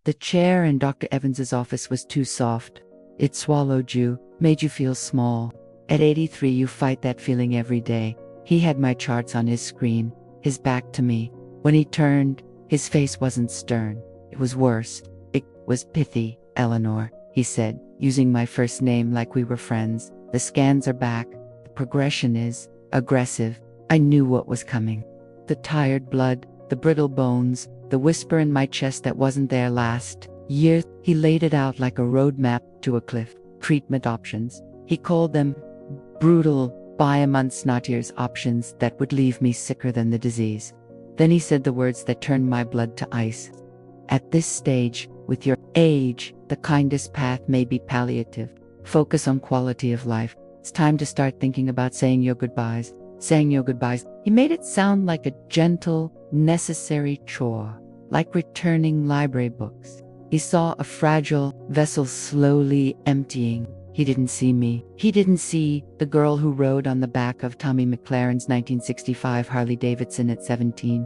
The chair in Dr. Evans's office was too soft. It swallowed you, made you feel small. At 83, you fight that feeling every day. He had my charts on his screen, his back to me. When he turned, his face wasn't stern. It was worse. It was pithy. Eleanor, he said, using my first name like we were friends. The scans are back. The progression is aggressive. I knew what was coming. The tired blood, the brittle bones, the whisper in my chest that wasn't there last year. He laid it out like a roadmap to a cliff. Treatment options. He called them brutal, bi-a-month options that would leave me sicker than the disease. Then he said the words that turned my blood to ice. At this stage, with your age, the kindest path may be palliative. Focus on quality of life. It's time to start thinking about saying your goodbyes. Saying your goodbyes. He made it sound like a gentle, necessary chore, like returning library books. He saw a fragile vessel slowly emptying. He didn't see me. He didn't see the girl who rode on the back of Tommy McLaren's 1965 Harley-Davidson at 17.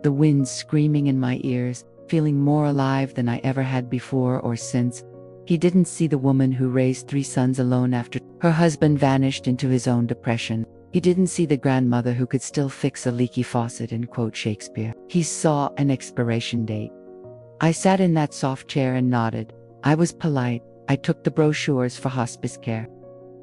The wind screaming in my ears, feeling more alive than I ever had before or since. He didn't see the woman who raised 3 sons alone after her husband vanished into his own depression. He didn't see the grandmother who could still fix a leaky faucet and quote Shakespeare. He saw an expiration date. I sat in that soft chair and nodded. I was polite. I took the brochures for hospice care.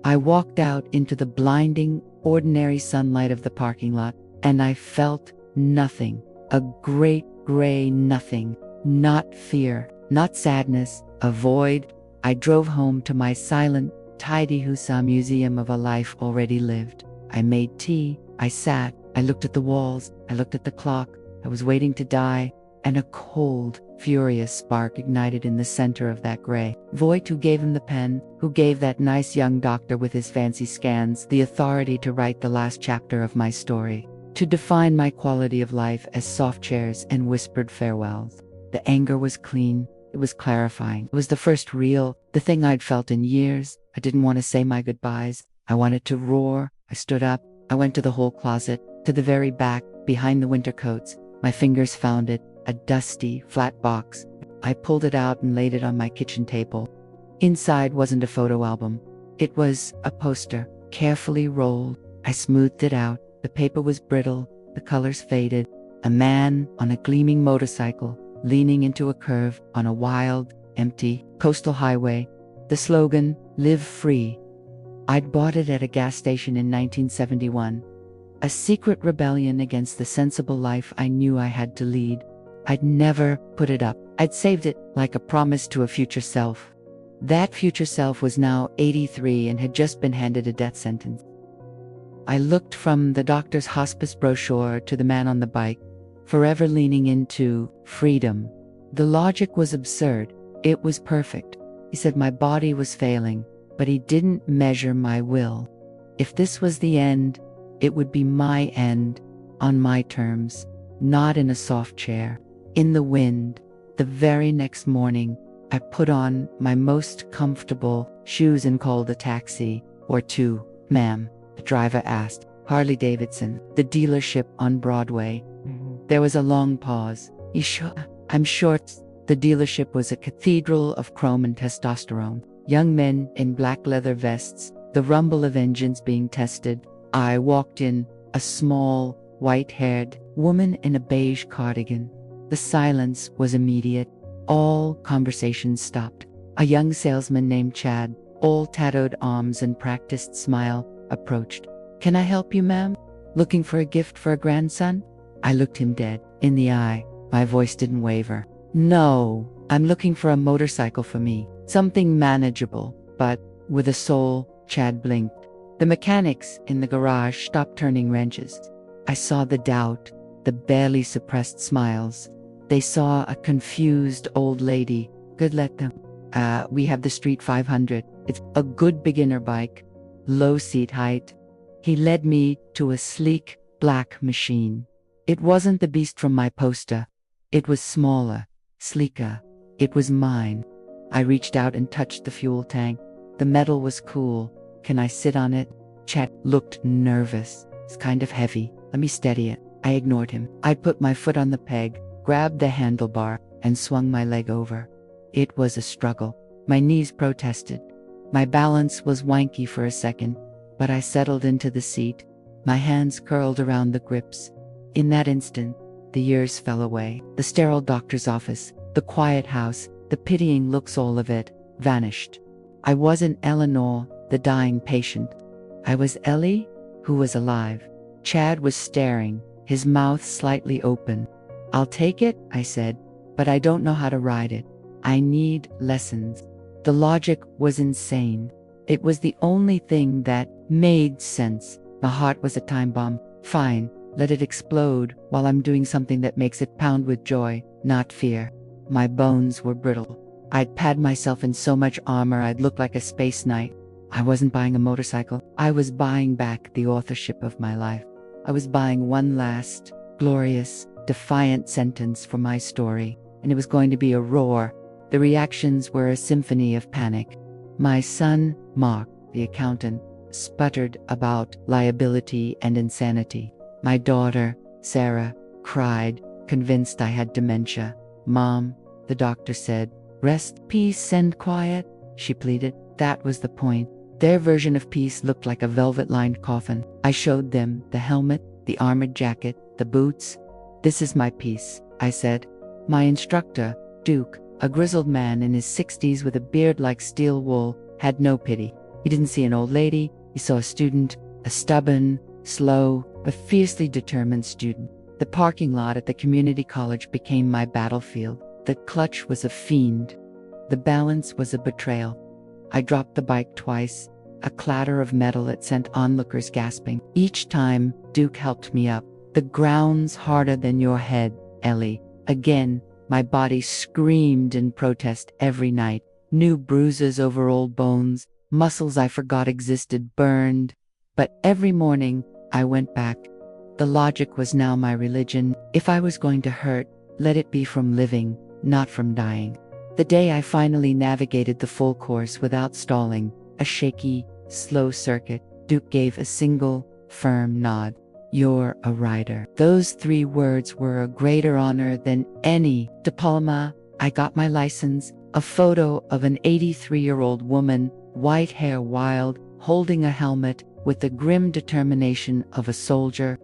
I walked out into the blinding, ordinary sunlight of the parking lot, and I felt nothing. A great gray nothing. Not fear, not sadness, a void. I drove home to my silent, tidy Husa museum of a life already lived. I made tea. I sat. I looked at the walls. I looked at the clock. I was waiting to die. And a cold, furious spark ignited in the center of that gray void. Who gave him the pen? Who gave that nice young doctor with his fancy scans the authority to write the last chapter of my story? To define my quality of life as soft chairs and whispered farewells. The anger was clean. It was clarifying. It was the first real, the thing I'd felt in years. I didn't want to say my goodbyes. I wanted to roar. I stood up. I went to the whole closet, to the very back, behind the winter coats. My fingers found it. A dusty, flat box. I pulled it out and laid it on my kitchen table. Inside wasn't a photo album. It was a poster, carefully rolled. I smoothed it out. The paper was brittle. The colors faded. A man on a gleaming motorcycle, leaning into a curve on a wild, empty, coastal highway. The slogan, "Live Free." I'd bought it at a gas station in 1971. A secret rebellion against the sensible life I knew I had to lead. I'd never put it up. I'd saved it like a promise to a future self. That future self was now 83 and had just been handed a death sentence. I looked from the doctor's hospice brochure to the man on the bike, forever leaning into freedom. The logic was absurd. It was perfect. He said my body was failing, but he didn't measure my will. If this was the end, it would be my end, on my terms, not in a soft chair. In the wind. The very next morning, I put on my most comfortable shoes and called a taxi. Or two. "Ma'am," the driver asked. "Harley-Davidson, the dealership on Broadway." There was a long pause. "I'm short." The dealership was a cathedral of chrome and testosterone. Young men in black leather vests, the rumble of engines being tested. I walked in, a small, white-haired woman in a beige cardigan. The silence was immediate. All conversations stopped. A young salesman named Chad, all tattooed arms and practiced smile, approached. "Can I help you, ma'am? Looking for a gift for a grandson?" I looked him dead in the eye. My voice didn't waver. "No, I'm looking for a motorcycle for me. Something manageable, but with a soul." Chad blinked. The mechanics in the garage stopped turning wrenches. I saw the doubt, the barely suppressed smiles. They saw a confused old lady. "Good, let them. We have the Street 500. It's a good beginner bike. Low seat height." He led me to a sleek, black machine. It wasn't the beast from my poster. It was smaller, sleeker. It was mine. I reached out and touched the fuel tank. The metal was cool. "Can I sit on it?" Chet looked nervous. "It's kind of heavy. Let me steady it." I ignored him. I put my foot on the peg, grabbed the handlebar, and swung my leg over. It was a struggle. My knees protested. My balance was wanky for a second, but I settled into the seat, my hands curled around the grips. In that instant, the years fell away. The sterile doctor's office, the quiet house, the pitying looks, all of it vanished. I wasn't Eleanor, the dying patient. I was Ellie, who was alive. Chad was staring, his mouth slightly open. "I'll take it," I said, "but I don't know how to ride it. I need lessons." The logic was insane. It was the only thing that made sense. My heart was a time bomb. Fine, let it explode while I'm doing something that makes it pound with joy, not fear. My bones were brittle. I'd pad myself in so much armor I'd look like a space knight. I wasn't buying a motorcycle. I was buying back the authorship of my life. I was buying one last, glorious, defiant sentence for my story, and it was going to be a roar. The reactions were a symphony of panic. My son, Mark, the accountant, sputtered about liability and insanity. My daughter, Sarah, cried, convinced I had dementia. "Mom," the doctor said. "Rest, peace, and quiet," she pleaded. That was the point. Their version of peace looked like a velvet-lined coffin. I showed them the helmet, the armored jacket, the boots. "This is my peace," I said. My instructor, Duke, a grizzled man in his 60s with a beard like steel wool, had no pity. He didn't see an old lady. He saw a student, a stubborn, slow, but fiercely determined student. The parking lot at the community college became my battlefield. The clutch was a fiend. The balance was a betrayal. I dropped the bike twice, a clatter of metal that sent onlookers gasping. Each time, Duke helped me up. "The ground's harder than your head, Ellie." Again, my body screamed in protest every night. New bruises over old bones, muscles I forgot existed burned. But every morning, I went back. The logic was now my religion. If I was going to hurt, let it be from living, not from dying. The day I finally navigated the full course without stalling, a shaky, slow circuit, Duke gave a single, firm nod. "You're a rider." Those 3 words were a greater honor than any diploma. I got my license, a photo of an 83-year-old woman, white hair wild, holding a helmet, with the grim determination of a soldier.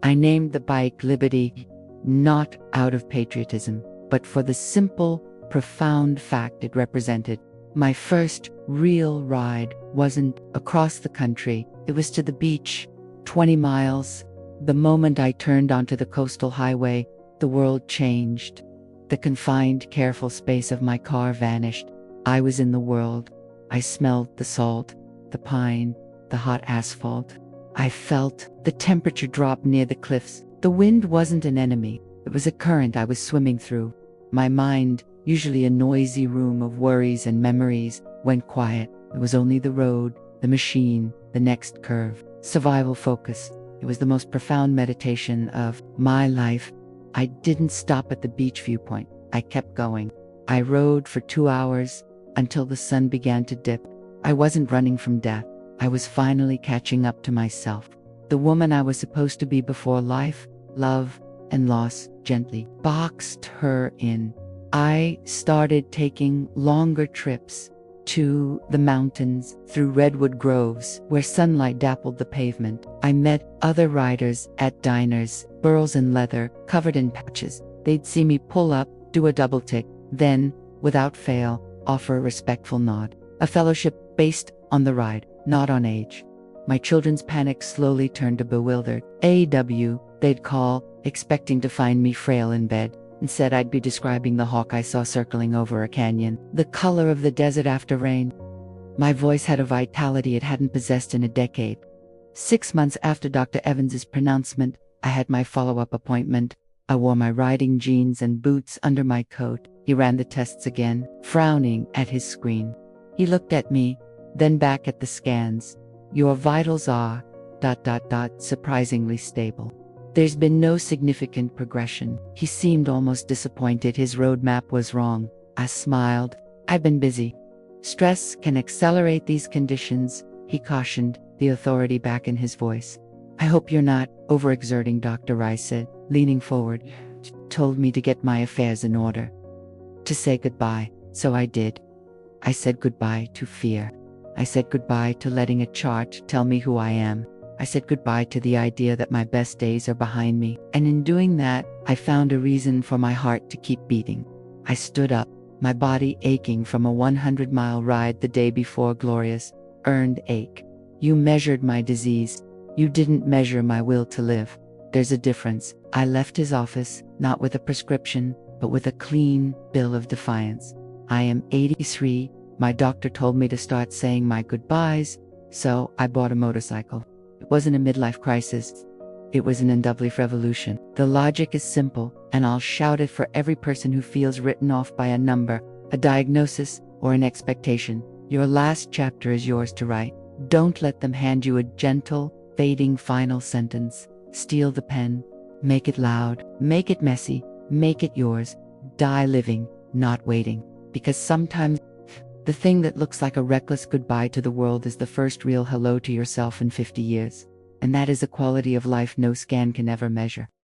I named the bike Liberty, not out of patriotism, but for the simple, profound fact it represented. My first real ride wasn't across the country, it was to the beach, 20 miles. The moment I turned onto the coastal highway, the world changed. The confined, careful space of my car vanished. I was in the world. I smelled the salt, the pine, the hot asphalt. I felt the temperature drop near the cliffs. The wind wasn't an enemy. It was a current I was swimming through. My mind, usually a noisy room of worries and memories, went quiet. It was only the road, the machine, the next curve. Survival focus. It was the most profound meditation of my life. I didn't stop at the beach viewpoint. I kept going. I rode for 2 hours until the sun began to dip. I wasn't running from death. I was finally catching up to myself. The woman I was supposed to be before life, love, and loss gently boxed her in. I started taking longer trips to the mountains, through redwood groves where sunlight dappled the pavement. I met other riders at diners, burls in leather, covered in patches. They'd see me pull up, do a double tick, then, without fail, offer a respectful nod. A fellowship based on the ride, not on age. My children's panic slowly turned to bewildered. AW, they'd call, expecting to find me frail in bed. Instead, I'd be describing the hawk I saw circling over a canyon, the color of the desert after rain. My voice had a vitality it hadn't possessed in a decade. 6 months after Dr. Evans's pronouncement, I had my follow-up appointment. I wore my riding jeans and boots under my coat. He ran the tests again, frowning at his screen. He looked at me, then back at the scans. "Your vitals are ... surprisingly stable. There's been no significant progression." He seemed almost disappointed his roadmap was wrong. I smiled. "I've been busy. Stress can accelerate these conditions," he cautioned, the authority back in his voice. "I hope you're not overexerting," Dr. Rice said, leaning forward. "Told me to get my affairs in order. To say goodbye." So I did. I said goodbye to fear. I said goodbye to letting a chart tell me who I am. I said goodbye to the idea that my best days are behind me. And in doing that, I found a reason for my heart to keep beating. I stood up, my body aching from a 100-mile ride the day before. Glorious, earned ache. You measured my disease. You didn't measure my will to live. There's a difference. I left his office, not with a prescription, but with a clean bill of defiance. I am 83. My doctor told me to start saying my goodbyes, so I bought a motorcycle. It wasn't a midlife crisis. It was an end-of-life revolution. The logic is simple, and I'll shout it for every person who feels written off by a number, a diagnosis, or an expectation. Your last chapter is yours to write. Don't let them hand you a gentle, fading final sentence. Steal the pen. Make it loud. Make it messy. Make it yours. Die living, not waiting. Because sometimes the thing that looks like a reckless goodbye to the world is the first real hello to yourself in 50 years. And that is a quality of life no scan can ever measure.